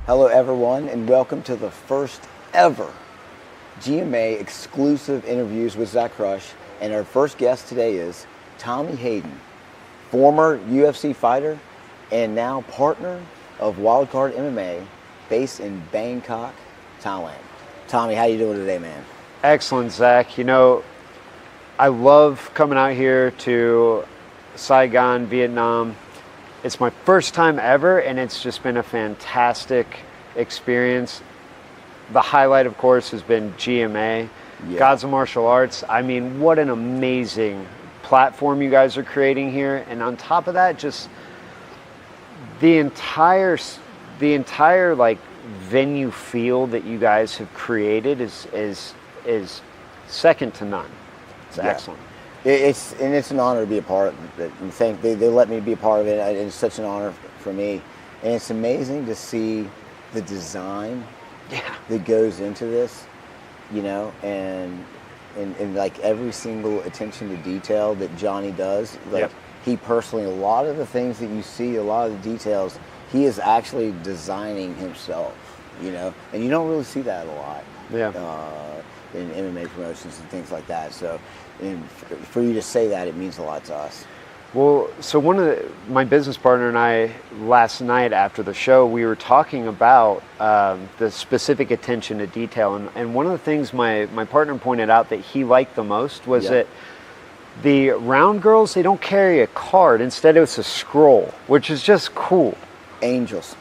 Hello everyone and welcome to the first ever GMA exclusive interviews with Zac Crush. And our first guest today is Tommy Hayden, former UFC fighter and now partner of Wildcard MMA based in Bangkok, Thailand. Tommy, how you doing today, man? Excellent, Zach. You know, I love coming out here to Saigon, Vietnam. It's my first time ever, and it's just been a fantastic experience. The highlight, of course, has been GMA, Gods of Martial Arts. I mean, what an amazing platform you guys are creating here. And on top of that, just the entire like venue feel that you guys have created is second to none. It's excellent. It's an honor to be a part of it. And they let me be a part of it. It's such an honor for me. And it's amazing to see the design that goes into this, you know, and like every single attention to detail that Johnny does. Like he personally, a lot of the things that you see, a lot of the details, he is actually designing himself, you know, and you don't really see that a lot. In MMA promotions and things like that. So for you to say that, it means a lot to us. Well, so my business partner and I, last night after the show, we were talking about the specific attention to detail. And one of the things my partner pointed out that he liked the most was that the round girls, they don't carry a card. Instead, it's a scroll, which is just cool. Angels.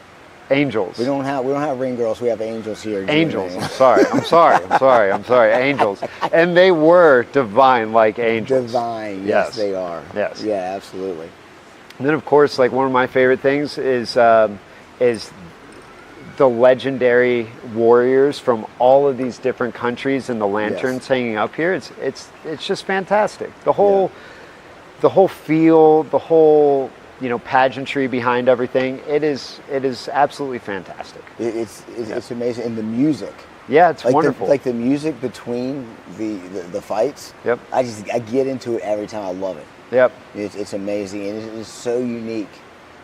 We don't have ring girls. We have angels here. Angels. I'm sorry. Angels. And they were divine like angels. Divine. Yes, they are. Yes. Yeah, absolutely. And then, of course, like one of my favorite things is the legendary warriors from all of these different countries and the lanterns hanging up here. It's just fantastic. The whole feel, the whole pageantry behind everything. It is absolutely fantastic. It's amazing. And the music. Yeah, it's wonderful. Like the music between the fights. Yep. I get into it every time. I love it. Yep. It's amazing and it is so unique.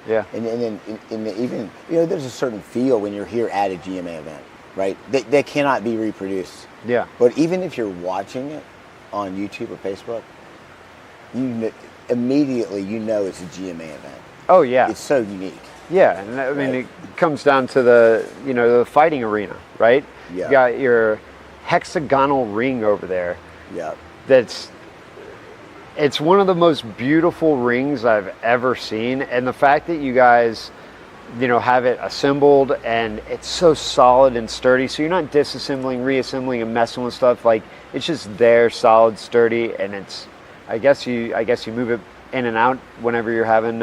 Yeah. And then even there's a certain feel when you're here at a GMA event, right? That cannot be reproduced. Yeah. But even if you're watching it on YouTube or Facebook, immediately it's a GMA event. Oh yeah. It's so unique. Yeah, and I mean it comes down to the fighting arena, right? Yeah. You got your hexagonal ring over there. Yeah. It's one of the most beautiful rings I've ever seen, and the fact that you guys have it assembled and it's so solid and sturdy, so you're not disassembling, reassembling and messing with stuff. Like it's just there, solid, sturdy, and it's I guess you move it in and out whenever you're having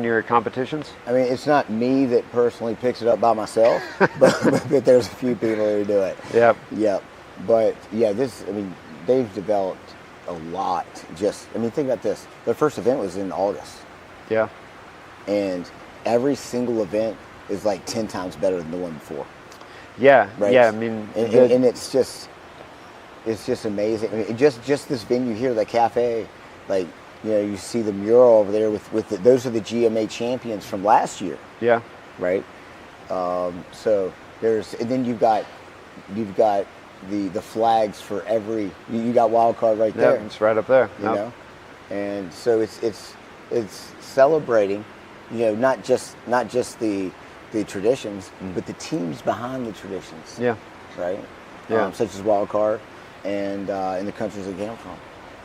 your competitions. I mean, it's not me that personally picks it up by myself, but there's a few people who do it. Yep. But they've developed a lot. Think about this. Their first event was in August. Yeah. And every single event is like 10 times better than the one before. Yeah. Right? Yeah. I mean, and it's just amazing. I mean, just this venue here, the cafe, like you see the mural over there with those are the GMA champions from last year. Yeah. Right. So and then you've got the flags for every. You got wild card right there. It's right up there. You know, and so it's celebrating. Not just the traditions, but the teams behind the traditions. Yeah. Right. Yeah. Such as wild card. And in the countries they came from.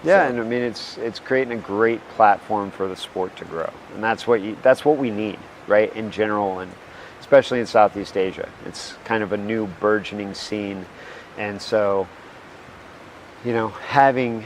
Yeah, so. And I mean it's creating a great platform for the sport to grow, and that's what we need, right? In general, and especially in Southeast Asia, it's kind of a new burgeoning scene, and so having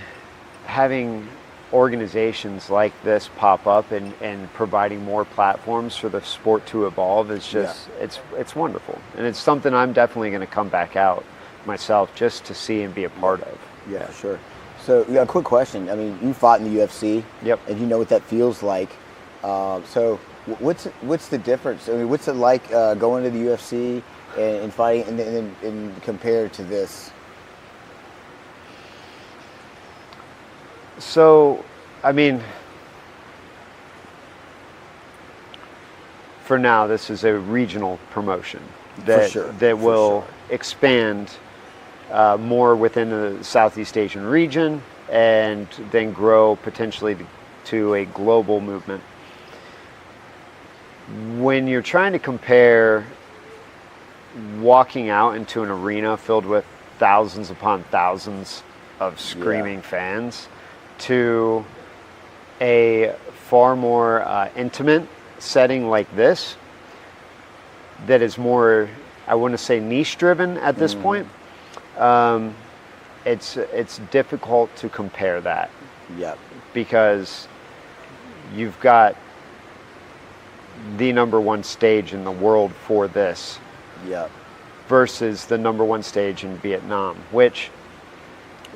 organizations like this pop up and providing more platforms for the sport to evolve is just it's wonderful, and it's something I'm definitely going to come back out myself just to see and be a part of. Yeah, sure. So, a quick question. I mean, you fought in the UFC. Yep. And you know what that feels like. So, what's the difference? I mean, what's it like going to the UFC and fighting, and compared to this? So, I mean, for now, this is a regional promotion that will expand more within the Southeast Asian region and then grow potentially to a global movement. When you're trying to compare walking out into an arena filled with thousands upon thousands of screaming fans to a far more intimate setting like this that is more, I want to say, niche driven at this point, it's difficult to compare that. Yep. Because you've got the number one stage in the world for this. Yep. Versus the number one stage in Vietnam, which,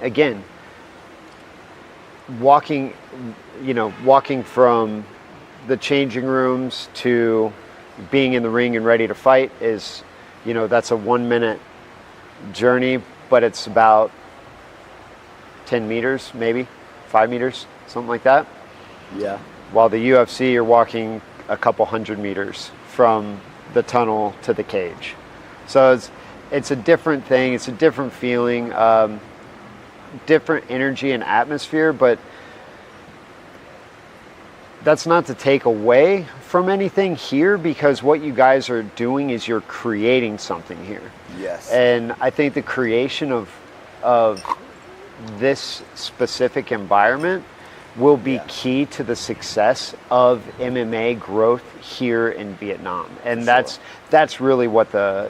again, walking from the changing rooms to being in the ring and ready to fight is, that's a 1 minute journey, but it's about 10 meters, maybe 5 meters, something like that. Yeah. While the UFC, you're walking a couple hundred meters from the tunnel to the cage. So it's a different thing. It's a different feeling, different energy and atmosphere, but that's not to take away from anything here, because what you guys are doing is you're creating something here. Yes. And I think the creation of this specific environment will be key to the success of MMA growth here in Vietnam, and that's really what the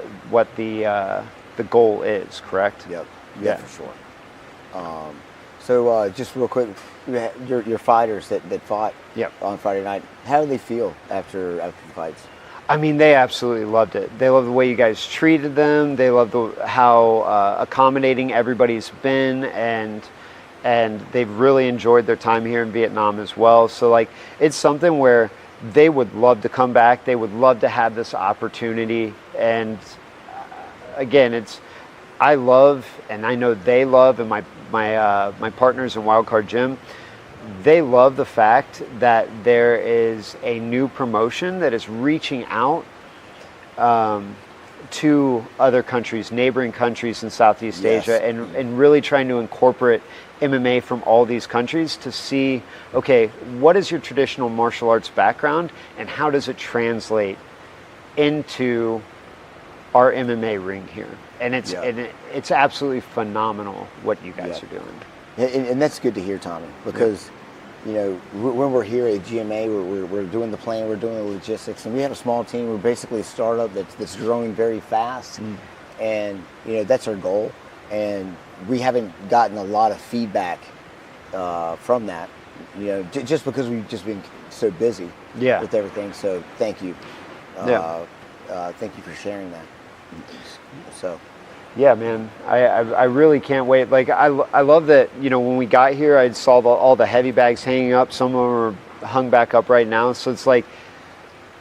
goal is. Correct? Yep. Yeah, for sure. So just real quick, your fighters that fought on Friday night, how do they feel after the fights? I mean, they absolutely loved it. They love the way you guys treated them. They love how accommodating everybody's been, and they've really enjoyed their time here in Vietnam as well. So it's something where they would love to come back. They would love to have this opportunity. And again, I love, and I know they love, and my partners in Wildcard Gym, they love the fact that there is a new promotion that is reaching out to other countries, neighboring countries in Southeast Asia, and really trying to incorporate MMA from all these countries to see, okay, what is your traditional martial arts background and how does it translate into our MMA ring here? And it's absolutely phenomenal what you guys are doing. And that's good to hear, Tommy, because when we're here at GMA, we're doing the plan, we're doing the logistics, and we have a small team. We're basically a startup that's growing very fast, and that's our goal. And we haven't gotten a lot of feedback from that, just because we've just been so busy with everything. So thank you. Thank you for sharing that. So. Yeah, man, I really can't wait. I love that, when we got here, I saw all the heavy bags hanging up. Some of them are hung back up right now. So it's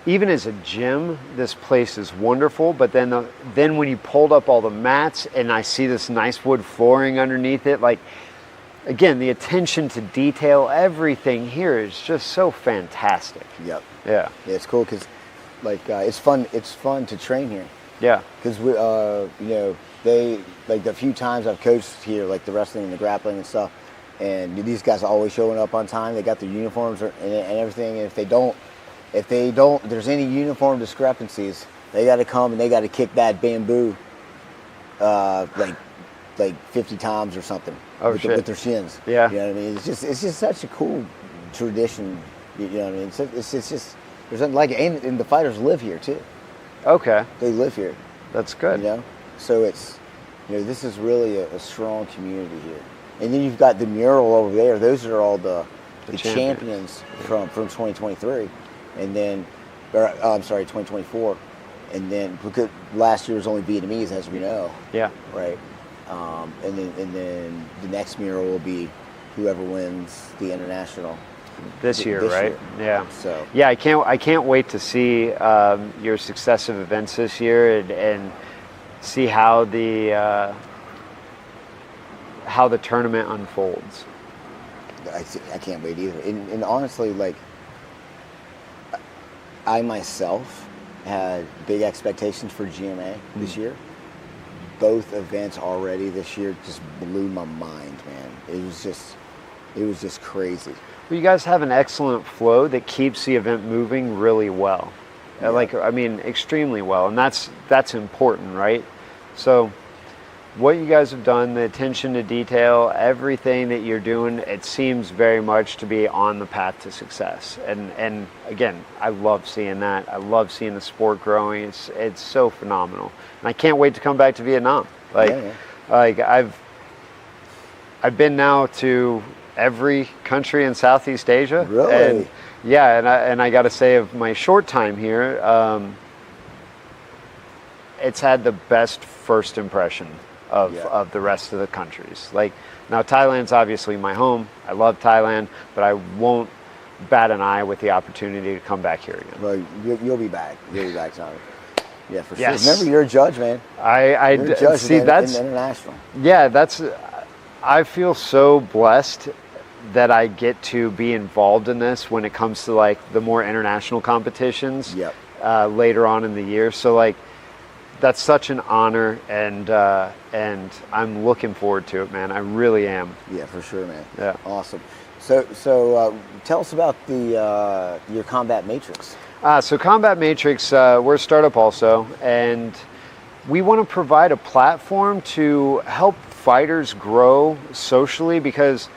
even as a gym, this place is wonderful. But then when you pulled up all the mats and I see this nice wood flooring underneath it, again, the attention to detail, everything here is just so fantastic. Yep. Yeah. It's cool because, it's fun. It's fun to train here. Yeah. Because they the few times I've coached here, the wrestling and the grappling and stuff, and these guys are always showing up on time. They got their uniforms and everything. And if they don't, there's any uniform discrepancies, they got to come and they got to kick that bamboo, 50 times or something with their shins. Yeah. You know what I mean? It's just such a cool tradition. You know what I mean? It's just there's nothing and the fighters live here too. Okay. They live here. That's good. So it's, this is really a strong community here. And then you've got the mural over there. Those are all the champions from 2023. And then, 2024. And then, because last year was only Vietnamese, as we know. Yeah. Right. And then the next mural will be whoever wins the international. This year, right? Yeah. So. Yeah, I can't wait to see your successive events this year and see how the tournament unfolds. I can't wait either. And honestly, I myself had big expectations for GMA this year. Both events already this year just blew my mind, man. It was just crazy. Well, you guys have an excellent flow that keeps the event moving really well. Yeah. Extremely well, and that's important, right? So what you guys have done, the attention to detail, everything that you're doing, it seems very much to be on the path to success. And again, I love seeing that. I love seeing the sport growing. It's so phenomenal. And I can't wait to come back to Vietnam. I've been now to every country in Southeast Asia. Really? And I got to say, of my short time here, it's had the best first impression of the rest of the countries. Like, now Thailand's obviously my home. I love Thailand, but I won't bat an eye with the opportunity to come back here again. Well, you'll be back. You'll be back, Tommy. Yeah, for Yes. sure. Remember, you're a judge, man. You're a judge see in that's international. Yeah, I feel so blessed that I get to be involved in this when it comes to like the more international competitions. Yep. Later on in the year. So like, that's such an honor, and I'm looking forward to it, man. I really am. Yeah, for sure, man. Yeah. Awesome. So tell us about your Combat Matrix. So Combat Matrix, we're a startup also, and we want to provide a platform to help fighters grow socially, because,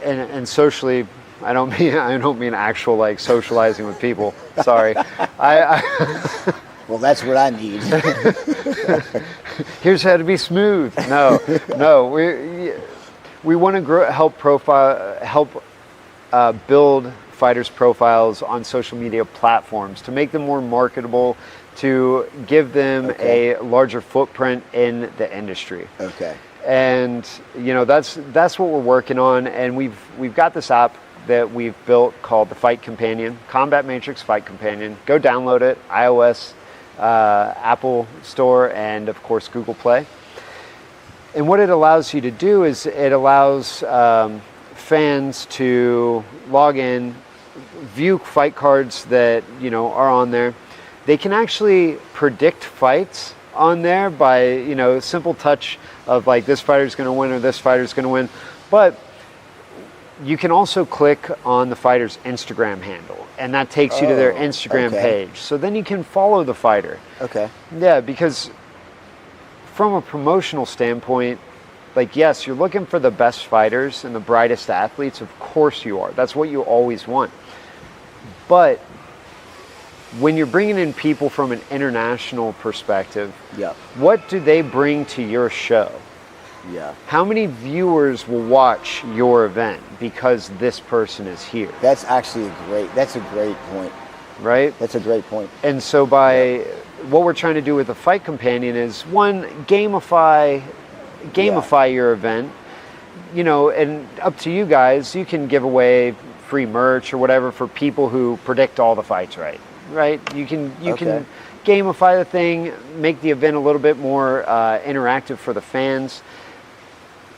and socially, I don't mean actual like socializing with people. Sorry, Well, that's what I need. Here's how to be smooth. No, we want to help build fighters' profiles on social media platforms to make them more marketable, to give them a larger footprint in the industry. Okay. And that's what we're working on, and we've got this app that we've built called the Fight Companion, Combat Matrix Fight Companion. Go download it, iOS, Apple Store, and of course Google Play. And what it allows you to do is it allows fans to log in, view fight cards that are on there. They can actually predict fights on there by simple touch of like, this fighter's going to win or this fighter's going to win. But you can also click on the fighter's Instagram handle, and that takes you to their Instagram page. So then you can follow the fighter. Okay. Yeah, because from a promotional standpoint, like, yes, you're looking for the best fighters and the brightest athletes. Of course you are. That's what you always want. But when you're bringing in people from an international perspective, what do they bring to your show? Yeah. How many viewers will watch your event because this person is here? That's actually that's a great point. Right? That's a great point. And so what we're trying to do with the Fight Companion is, one, gamify your event, and up to you guys, you can give away free merch or whatever for people who predict all the fights right? You can gamify the thing, make the event a little bit more interactive for the fans,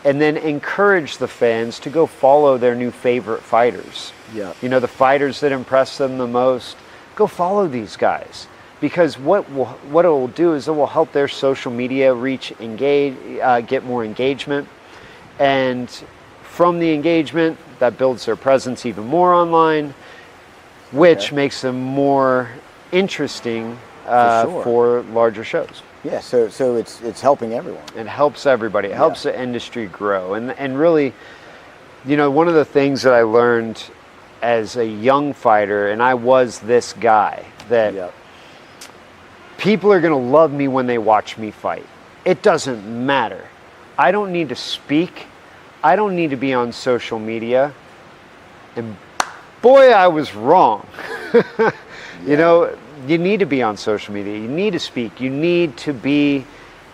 and then encourage the fans to go follow their new favorite fighters. Yeah. The fighters that impress them the most, go follow these guys. Because what it will do is it will help their social media reach, get more engagement. And from the engagement, that builds their presence even more online, which makes them more interesting for larger shows. Yeah, so it's helping everyone. It helps everybody. It helps the industry grow. And really, one of the things that I learned as a young fighter, and I was this guy, that people are going to love me when they watch me fight. It doesn't matter. I don't need to speak. I don't need to be on social media. And boy, I was wrong. You need to be on social media. You need to speak. You need to be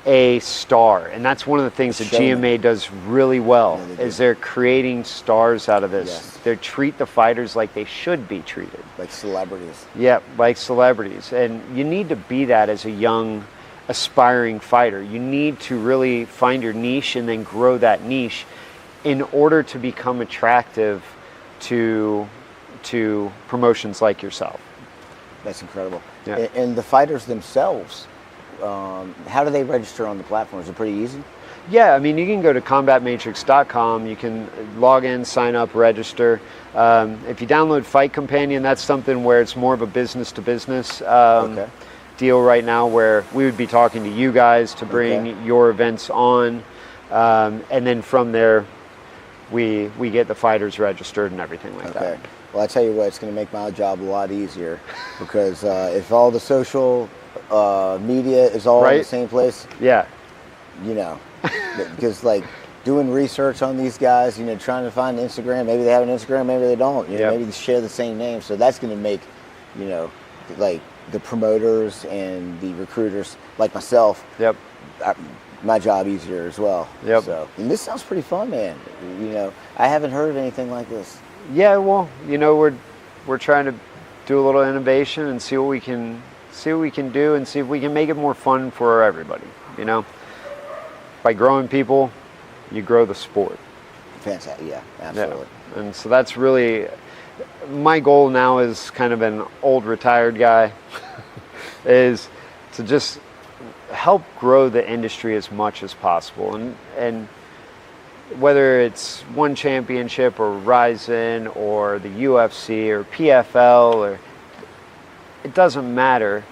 a star. And that's one of the things that GMA does really well, is they're creating stars out of this. Yes. They treat the fighters like they should be treated. Like celebrities. Yeah, like celebrities. And you need to be that as a young, aspiring fighter. You need to really find your niche and then grow that niche in order to become attractive to promotions like yourself. That's incredible. Yeah. And the fighters themselves, how do they register on the platform? Is it pretty easy? Yeah, I mean, you can go to combatmatrix.com. You can log in, sign up, register. If you download Fight Companion, that's something where it's more of a business-to-business deal right now, where we would be talking to you guys to bring your events on, and then from there, we get the fighters registered and everything like that. Well, I tell you what, it's going to make my job a lot easier, because if all the social media is all in the same place, you know, because like doing research on these guys, you know, trying to find Instagram, maybe they have an Instagram, maybe they don't, you know, maybe they share the same name, so that's going to make, you know, like the promoters and the recruiters like myself, my job easier as well. So, and this sounds pretty fun, man. You know, I haven't heard of anything like this. Yeah, well, you know, we're trying to do a little innovation and see what we can do, and see if we can make it more fun for everybody. You know, by growing people, you grow the sport. Fantastic, yeah, absolutely. Yeah. And so that's really my goal now, as kind of an old retired guy, is to just help grow the industry as much as possible, and whether it's one championship or Ryzen or the UFC or PFL, or it doesn't matter.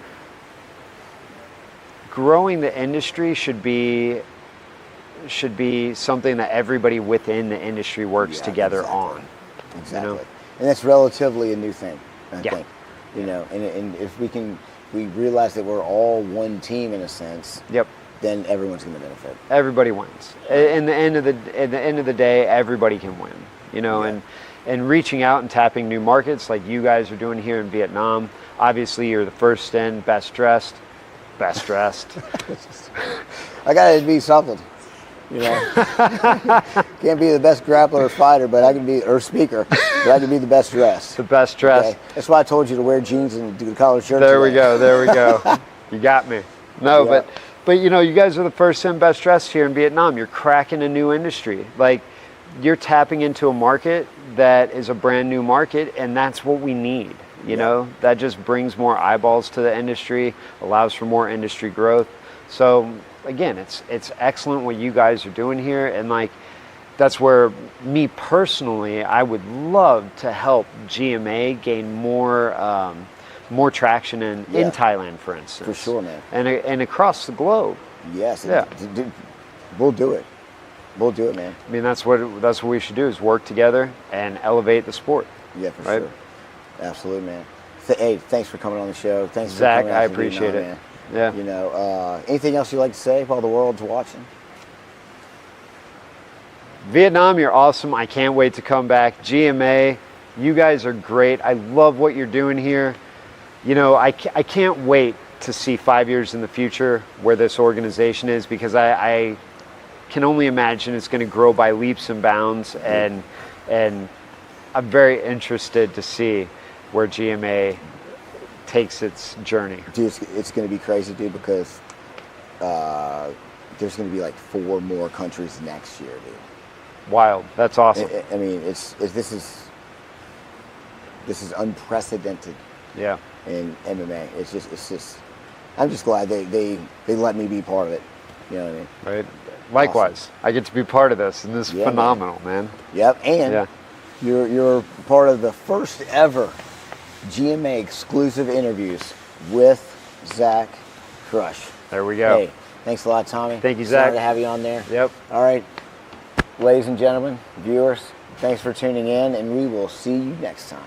Growing the industry should be something that everybody within the industry works together on. Exactly. You know? And that's relatively a new thing, I think. You know, and if we realize that we're all one team in a sense, then everyone's going to benefit. Everybody wins. In the end of the day, everybody can win. You know, and reaching out and tapping new markets like you guys are doing here in Vietnam. Obviously, you're the first in, best dressed. I got to be something. You know, can't be the best grappler or fighter, but I can be, or speaker, but I can be the best dressed. The best dressed. Okay? That's why I told you to wear jeans and do the collar shirt. There we go. You got me. No, but you know, you guys are the first and best dressed here in Vietnam. You're cracking a new industry. Like, you're tapping into a market that is a brand new market, and that's what we need. You know, that just brings more eyeballs to the industry, allows for more industry growth. So again, it's excellent what you guys are doing here, and like, that's where me personally, I would love to help GMA gain more traction in Thailand, for instance. For sure, man. And across the globe. Yes. Yeah. We'll do it. We'll do it, man. I mean, that's what we should do, is work together and elevate the sport. Yeah, for sure. Absolutely, man. Hey, thanks for coming on the show. Thanks, Zach. For coming I appreciate it. man. Yeah. You know, anything else you'd like to say while the world's watching? Vietnam, you're awesome. I can't wait to come back. GMA, you guys are great. I love what you're doing here. You know, I can't wait to see 5 years in the future where this organization is, because I can only imagine it's going to grow by leaps and bounds, and I'm very interested to see where GMA takes its journey. Dude, it's going to be crazy, dude, because there's going to be like 4 more countries next year, dude. Wild. That's awesome. I mean, this is unprecedented. Yeah. In MMA, it's just. I'm just glad they let me be part of it. You know what I mean? Right. Likewise, awesome. I get to be part of this, and this is phenomenal, man. Yep. And you're part of the first ever GMA exclusive interviews with Zac Crush. There we go. Hey, thanks a lot, Tommy. Thank you, Zach. Sorry to have you on there. Yep. All right, ladies and gentlemen, viewers, thanks for tuning in, and we will see you next time.